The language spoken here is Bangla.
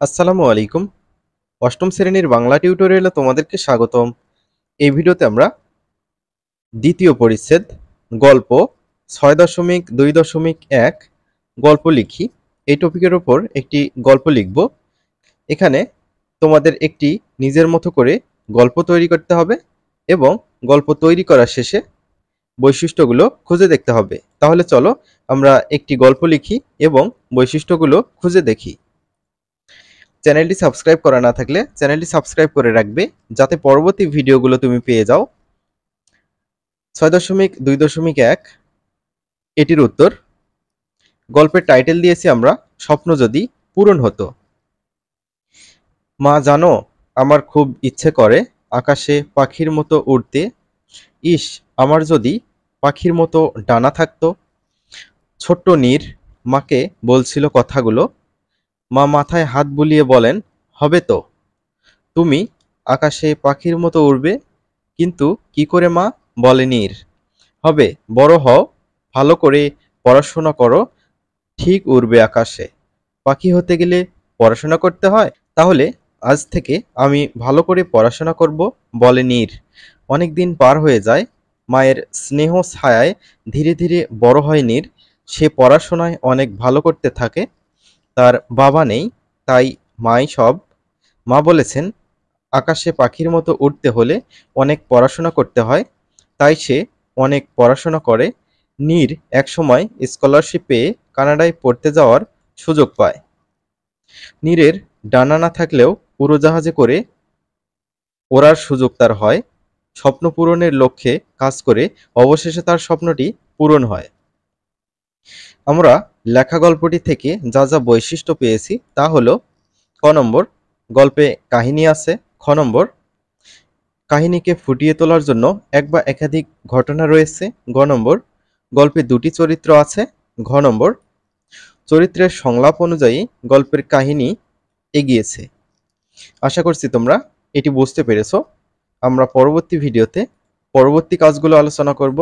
আসসালামু আলাইকুম। অষ্টম শ্রেণীর বাংলা টিউটোরিয়ালে তোমাদেরকে স্বাগতম। এই ভিডিওতে আমরা দ্বিতীয় পরিচ্ছেদ গল্প ৬.২.১ গল্প লিখি এই টপিকের ওপর একটি গল্প লিখব। এখানে তোমাদের একটি নিজের মতো করে গল্প তৈরি করতে হবে এবং গল্প তৈরি করার শেষে বৈশিষ্ট্যগুলো খুঁজে দেখতে হবে। তাহলে চলো আমরা একটি গল্প লিখি এবং বৈশিষ্ট্যগুলো খুঁজে দেখি। চ্যানেলটি সাবস্ক্রাইব করা না থাকলে চ্যানেলটি সাবস্ক্রাইব করে রাখবে যাতে পরবর্তী ভিডিওগুলো তুমি পেয়ে যাও। ৬.২.১ এটির উত্তর। গল্পের টাইটেল দিয়েছি আমরা স্বপ্ন যদি পূরণ হতো। মা জানো, আমার খুব ইচ্ছে করে আকাশে পাখির মতো উড়তে। ইস, আমার যদি পাখির মতো ডানা থাকতো। ছোট্ট নীর মাকে বলছিল কথাগুলো। মা মাথায় হাত বুলিয়ে বলেন, হবে তো, তুমি আকাশে পাখির মতো উড়বে। কিন্তু কি করে মা? বলে নীর। হবে, বড় হও, ভালো করে পড়াশোনা করো, ঠিক উড়বে আকাশে। পাখি হতে গেলে পড়াশোনা করতে হয়? তাহলে আজ থেকে আমি ভালো করে পড়াশোনা করব, বলে নীর। অনেক দিন পার হয়ে যায়। মায়ের স্নেহ ছায়ায় ধীরে ধীরে বড় হয় নীর। সে পড়াশোনায় অনেক ভালো করতে থাকে। তার বাবা নেই, তাই মাই সব। মা বলেছেন আকাশে পাখির মতো উড়তে হলে অনেক পড়াশোনা করতে হয়। তাই সে অনেক পড়াশোনা করে। নীর একসময় স্কলারশিপ পেয়ে কানাডায় পড়তে যাওয়ার সুযোগ পায়। নীরের ডানা না থাকলেও উড়োজাহাজে করে ওড়ার সুযোগ তার হয়। স্বপ্ন পূরণের লক্ষ্যে কাজ করে অবশেষে তার স্বপ্নটি পূরণ হয়। আমরা লেখা গল্পটি থেকে যা যা বৈশিষ্ট্য পেয়েছি তা হলো: ক নম্বর, গল্পে কাহিনী আছে। খ নম্বর, কাহিনীকে ফুটিয়ে তোলার জন্য এক বা একাধিক ঘটনা রয়েছে। গ নম্বর, গল্পে দুটি চরিত্র আছে। ঘ নম্বর, চরিত্রের সংলাপ অনুযায়ী গল্পের কাহিনী এগিয়েছে। আশা করছি তোমরা এটি বুঝতে পেরেছো। আমরা পরবর্তী ভিডিওতে পরবর্তী কাজগুলো আলোচনা করব।